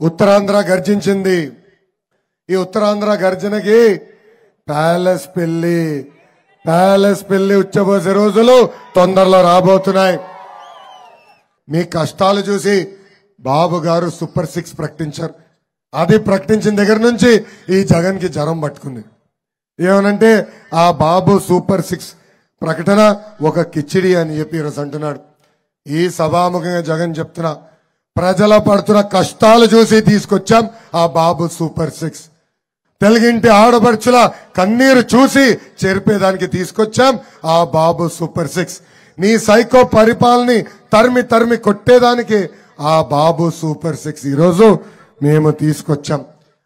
ఉత్తరాంధ్ర గర్జించింది. ఈ ఉత్తరాంధ్ర గర్జనకి ప్యాలెస్ పెళ్లి ఉచ్చబోసే రోజులు తొందరలో రాబోతున్నాయి. మీ కష్టాలు చూసి బాబు గారు సూపర్ 6 ప్రకటించారు. అది ప్రకటించిన దగ్గర నుంచి ఈ జగన్ కి జ్వరం పట్టుకుంది. ఏమనంటే ఆ బాబు సూపర్ 6 ప్రకటన ఒక కిచిడి అని చెప్పి ఈరోజు అంటున్నాడు. ఈ సభాముఖంగా జగన్ చెప్తున్నా, ప్రజల పడుతున్న కష్టాలు చూసి తీసుకొచ్చాం ఆ బాబు సూపర్ 6. తెలుగింటి ఆడపడుచుల కన్నీరు చూసి చెరిపేదానికి తీసుకొచ్చాం ఆ బాబు సూపర్ 6. నీ సైకో పరిపాలనని తరిమి కొట్టేదానికి ఆ బాబు సూపర్ 6 ఈరోజు మేము తీసుకొచ్చాం.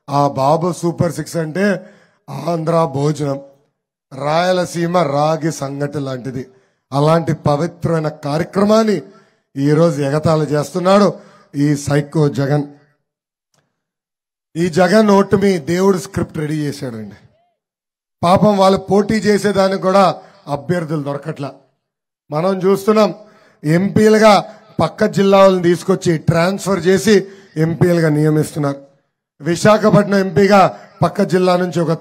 ఆ బాబు సూపర్ 6 అంటే ఆంధ్ర భోజనం, రాయలసీమ రాగి సంగటి లాంటిది. అలాంటి పవిత్రమైన కార్యక్రమాన్ని ఈరోజు ఎగతాళి చేస్తున్నాడు ఈ సైకో జగన్. ఈ జగన్ ఓటమి దేవుడు స్క్రిప్ట్ రెడీ చేశాడండి. పాపం వాళ్ళు పోటీ చేసేదానికి కూడా అభ్యర్థులు దొరకట్లా. మనం చూస్తున్నాం, ఎంపీలుగా పక్క జిల్లాలను తీసుకొచ్చి ట్రాన్స్ఫర్ చేసి ఎంపీలుగా నియమిస్తున్నారు. విశాఖపట్నం ఎంపీగా పక్క జిల్లా నుంచి ఒక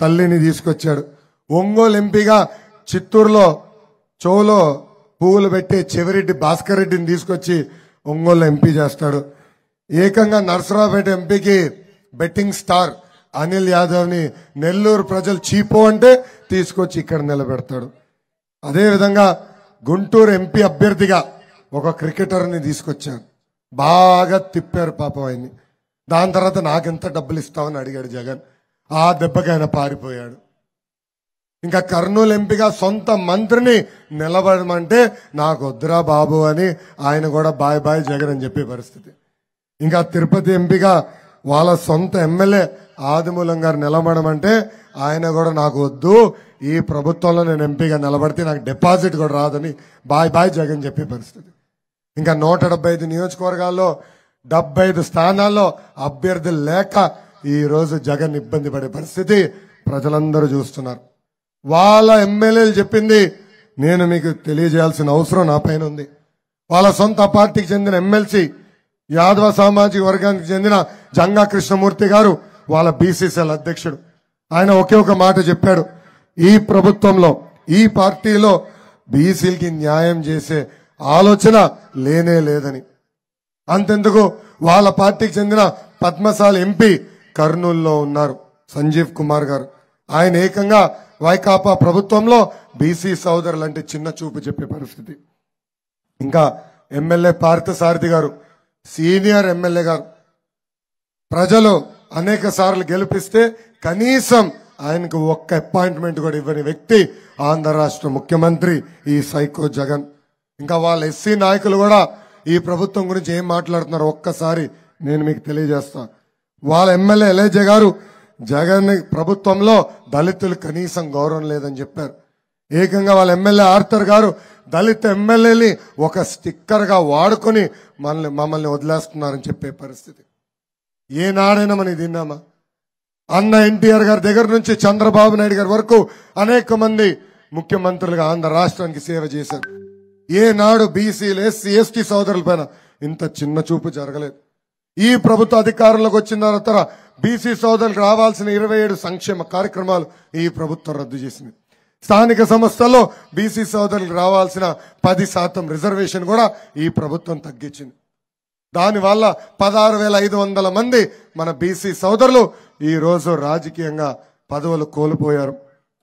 తల్లిని తీసుకొచ్చాడు. ఒంగోలు ఎంపీగా చిత్తూరులో చెవులో పువ్వులు పెట్టే చెవిరెడ్డి భాస్కర్ రెడ్డిని తీసుకొచ్చి ఒంగోలు ఎంపీ చేస్తాడు. ఏకంగా నర్సరావుపేట ఎంపీకి బెట్టింగ్ స్టార్ అనిల్ యాదవ్ ని నెల్లూరు ప్రజలు చీపో అంటే తీసుకొచ్చి ఇక్కడ నిలబెడతాడు. అదేవిధంగా గుంటూరు ఎంపీ అభ్యర్థిగా ఒక క్రికెటర్ని తీసుకొచ్చారు. బాగా తిప్పారు పాపం ఆయన్ని. దాని తర్వాత నాకెంత డబ్బులు ఇస్తామని అడిగాడు జగన్. ఆ దెబ్బకి ఆయన పారిపోయాడు. ఇంకా కర్నూలు ఎంపీగా సొంత మంత్రిని నిలబడమంటే నాకు వద్దురా బాబు అని ఆయన కూడా బాయ్ బాయ్ జగన్ అని చెప్పే పరిస్థితి. ఇంకా తిరుపతి ఎంపీగా వాళ్ళ సొంత ఎమ్మెల్యే ఆదిమూలం గారు నిలబడమంటే ఆయన కూడా నాకు వద్దు, ఈ ప్రభుత్వంలో నేను ఎంపీగా నిలబడితే నాకు డిపాజిట్ కూడా రాదని బాయ్ బాయ్ జగన్ చెప్పే పరిస్థితి. ఇంకా 175 నియోజకవర్గాల్లో 75 స్థానాల్లో అభ్యర్థులు లేక ఈ రోజు జగన్ ఇబ్బంది పడే పరిస్థితి ప్రజలందరూ చూస్తున్నారు. వాళ్ళ ఎమ్మెల్యేలు చెప్పింది నేను మీకు తెలియజేయాల్సిన అవసరం నా పైన ఉంది. వాళ్ళ సొంత పార్టీకి చెందిన ఎమ్మెల్సీ యాదవ సామాజిక వర్గానికి చెందిన జంగా కృష్ణమూర్తి గారు వాళ్ళ బీసీసీఎల్ అధ్యక్షుడు. ఆయన ఒకే ఒక మాట చెప్పాడు, ఈ ప్రభుత్వంలో ఈ పార్టీలో బీసీలకి న్యాయం చేసే ఆలోచన లేనే లేదని. అంతెందుకు వాళ్ళ పార్టీకి చెందిన పద్మశాలి ఎంపీ కర్నూలులో ఉన్నారు సంజీవ్ కుమార్ గారు. ఆయన ఏకంగా వైకాపా ప్రభుత్వంలో బీసీ సోదరులంటే చిన్న చూపు చెప్పే పరిస్థితి. ఇంకా ఎమ్మెల్యే పార్థసారథి గారు సీనియర్ ఎమ్మెల్యే గారు, ప్రజలు అనేక సార్లు గెలిపిస్తే కనీసం ఆయనకు ఒక్క అపాయింట్మెంట్ కూడా ఇవ్వని వ్యక్తి ఆంధ్ర రాష్ట్ర ముఖ్యమంత్రి ఈ సైకో జగన్. ఇంకా వాళ్ళ ఎస్సీ నాయకులు కూడా ఈ ప్రభుత్వం గురించి ఏం మాట్లాడుతున్నారు ఒక్కసారి నేను మీకు తెలియజేస్తా. వాళ్ళ ఎమ్మెల్యే ఎలేజే గారు జగన్ ప్రభుత్వంలో దళితులు కనీసం గౌరవం లేదని చెప్పారు. ఏకంగా వాళ్ళ ఎమ్మెల్యే ఆర్థర్ గారు దళిత ఎమ్మెల్యేని ఒక స్టిక్కర్ గా వాడుకొని మమ్మల్ని వదిలేస్తున్నారని చెప్పే పరిస్థితి. ఏనాడైనా మనం తిన్నామా? అన్న ఎన్టీఆర్ గారి దగ్గర నుంచి చంద్రబాబు నాయుడు గారి వరకు అనేక మంది ముఖ్యమంత్రులుగా ఆంధ్ర రాష్ట్రానికి సేవ చేశారు. ఏనాడు బీసీలు ఎస్సీ ఎస్టీ సోదరుల పైన ఇంత చిన్న చూపు జరగలేదు. ఈ ప్రభుత్వ అధికారంలోకి వచ్చిన తర్వాత బీసీ సోదరులకు రావాల్సిన 27 సంక్షేమ కార్యక్రమాలు ఈ ప్రభుత్వం రద్దు చేసింది. స్థానిక సంస్థల్లో బీసీ సోదరులకు రావాల్సిన 10% రిజర్వేషన్ కూడా ఈ ప్రభుత్వం తగ్గించింది. దానివల్ల 16,500 మంది మన బీసీ సోదరులు ఈ రోజు రాజకీయంగా పదవులు కోల్పోయారు.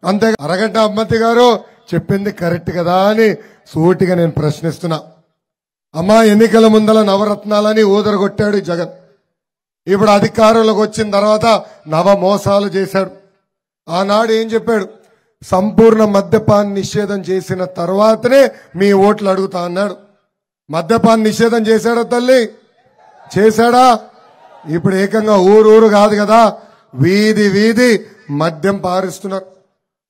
అంతే అరగంట అమ్మతి గారు చెప్పింది కరెక్ట్ కదా అని సూటిగా నేను ప్రశ్నిస్తున్నా. అమ్మా ఎన్నికల ముందల నవరత్నాలని ఊదరగొట్టాడు జగన్. ఇప్పుడు అధికారంలోకి వచ్చిన తర్వాత నవ మోసాలు చేశాడు. ఆనాడు ఏం చెప్పాడు? సంపూర్ణ మద్యపాన నిషేధం చేసిన తర్వాతనే మీ ఓట్లు అడుగుతా అన్నాడు. మద్యపాన నిషేధం చేశాడా తల్లి? చేశాడా? ఇప్పుడు ఏకంగా ఊరు కాదు కదా, వీధి వీధి మద్యం పారిస్తున్నారు.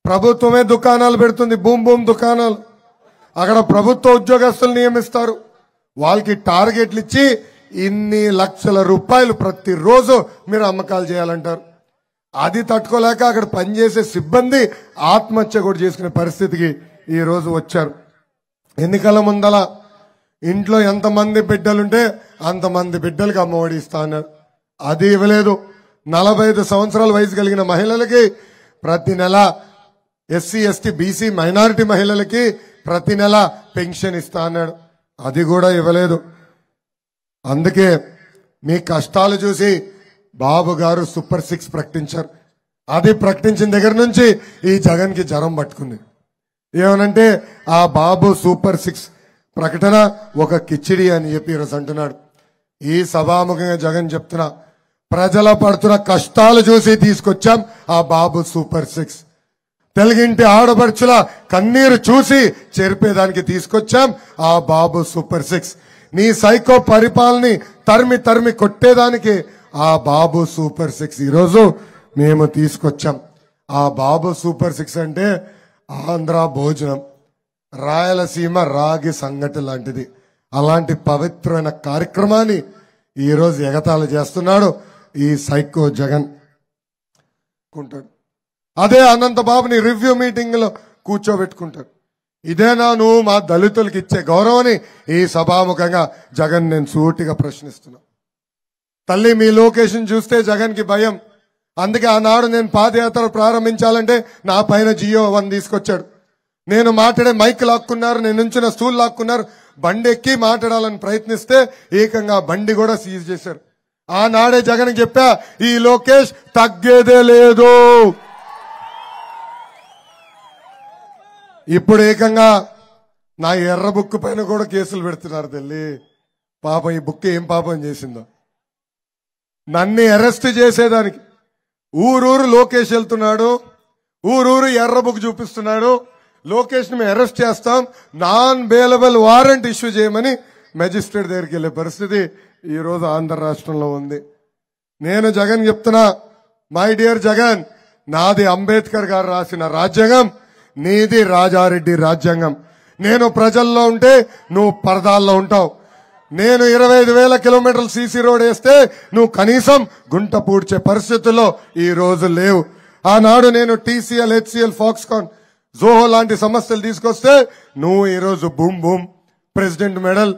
ప్రభుత్వమే దుకాణాలు పెడుతుంది, భూమ్ దుకాణాలు. అక్కడ ప్రభుత్వ ఉద్యోగస్తులు నియమిస్తారు. వాళ్ళకి టార్గెట్లు ఇచ్చి ఇన్ని లక్షల రూపాయలు ప్రతిరోజు మీరు అమ్మకాలు చేయాలంటారు. అది తట్టుకోలేక అక్కడ పనిచేసే సిబ్బంది ఆత్మహత్య కూడా చేసుకునే పరిస్థితికి ఈ రోజు వచ్చారు. ఎన్నికల ముందల ఇంట్లో ఎంతమంది బిడ్డలుంటే అంతమంది బిడ్డలకు అమ్మఒడి ఇస్తా అన్నారు. అది ఇవ్వలేదు. 45 సంవత్సరాల వయసు కలిగిన మహిళలకి ప్రతి నెల, ఎస్సీ ఎస్టీ బీసీ మైనారిటీ మహిళలకి ప్రతి నెల పెన్షన్ ఇస్తా అన్నాడు. అది కూడా ఇవ్వలేదు. అందుకే మీ కష్టాలు చూసి బాబు గారు సూపర్ 6 ప్రకటించారు. అది ప్రకటించిన దగ్గర నుంచి ఈ జగన్ కి జ్వరం పట్టుకుంది. ఏమనంటే ఆ బాబు సూపర్ 6 ప్రకటన ఒక కిచిడి అని చెప్పి ఈరోజు అంటున్నాడు. ఈ సభాముఖంగా జగన్ చెప్తున్నా, ప్రజల పడుతున్న కష్టాలు చూసి తీసుకొచ్చాం ఆ బాబు సూపర్ 6. తెలుగింటి ఆడపడుచుల కన్నీరు చూసి చెరిపేదానికి తీసుకొచ్చాం ఆ బాబు సూపర్ 6. నీ సైకో పరిపాలనని తరిమి తరిమి కొట్టేదానికి ఆ బాబు సూపర్ 6 ఈరోజు మేము తీసుకొచ్చాం. ఆ బాబు సూపర్ 6 అంటే ఆంధ్ర భోజనం, రాయలసీమ రాగి సంగటి లాంటిది. అలాంటి పవిత్రమైన కార్యక్రమాన్ని ఈరోజు ఎగతాళి చేస్తున్నాడు ఈ సైకో జగన్. అదే అనంతబాబుని రివ్యూ మీటింగ్ లో కూర్చోబెట్టుకుంటాడు. ఇదేనా నువ్వు మా దళితులకు ఇచ్చే గౌరవాన్ని ఈ సభాముఖంగా జగన్ నేను సూటిగా ప్రశ్నిస్తున్నా. తల్లి మీ లొకేషన్ చూస్తే జగన్ కి భయం. అందుకే ఆనాడు నేను పాదయాత్ర ప్రారంభించాలంటే నా పైన జియో 1 తీసుకొచ్చాడు. నేను మాట్లాడే మైక్ లాక్కున్నారు, నేను నుంచిన స్టూల్ లాక్కున్నారు. బండి ఎక్కి మాట్లాడాలని ప్రయత్నిస్తే ఏకంగా బండి కూడా సీజ్ చేశారు. ఆనాడే జగన్ చెప్పా, ఈ లోకేష్ తగ్గేదే లేదు. ఇప్పుడు ఏకంగా నా ఎర్ర బుక్ పైన కూడా కేసులు పెడుతున్నారు. తల్లి పాపం, ఈ బుక్ ఏం పాపం చేసిందో నన్ను అరెస్ట్ చేసేదానికి. ఊరూరు లోకేష్ వెళ్తున్నాడు, ఊరూరు ఎర్ర బుక్ చూపిస్తున్నాడు. లోకేష్ ని మేము అరెస్ట్ చేస్తాం, నాన్ బెయిలబుల్ వారెంట్ ఇష్యూ చేయమని మెజిస్ట్రేట్ దగ్గరికి వెళ్లే పరిస్థితి ఈ రోజు ఆంధ్ర రాష్ట్రంలో ఉంది. నేను జగన్ చెప్తున్నా, మై డియర్ జగన్, నాది అంబేద్కర్ గారు రాసిన రాజ్యాంగం, నీది రాజారెడ్డి రాజ్యాంగం. నేను ప్రజల్లో ఉంటే నువ్వు పరదాల్లో ఉంటావు. నేను 25,000 కిలోమీటర్లు సీసీ రోడ్ వేస్తే నువ్వు కనీసం గుంట పూడ్చే పరిస్థితుల్లో ఈ రోజు లేవు. ఆనాడు నేను టీసీఎల్, హెచ్సిఎల్, ఫాక్స్కాన్, జోహో లాంటి సమస్యలు తీసుకొస్తే నువ్వు ఈరోజు boom boom, president medal,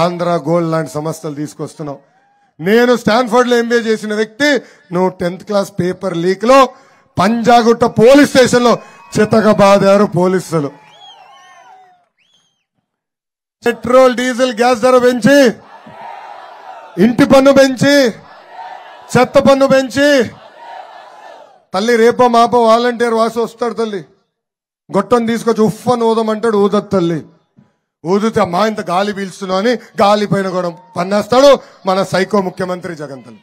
Andhra gold లాంటి సమస్యలు తీసుకొస్తున్నావు. నేను స్టాన్ఫర్డ్ లో ఎంబీఏ చేసిన వ్యక్తి, నువ్వు 10th క్లాస్ పేపర్ లీక్ లో పంజాగుట్ట పోలీస్ స్టేషన్ లో చితకబాదారు పోలీసులు. పెట్రోల్ డీజిల్ గ్యాస్ ధర పెంచి, ఇంటి పన్ను పెంచి, చెత్త పన్ను పెంచి, తల్లి రేపో మాపో వాలంటీర్ వాసు వస్తాడు. తల్లి గొట్టం తీసుకొచ్చి ఉఫ్ఫని ఊదమంటాడు, ఊదత్ తల్లి. ఊదితే అమ్మా ఇంత గాలి పీల్చుతున్నావు అని గాలి పైన కూడా పన్నేస్తాడు మన సైకో ముఖ్యమంత్రి జగన్ తల్లి.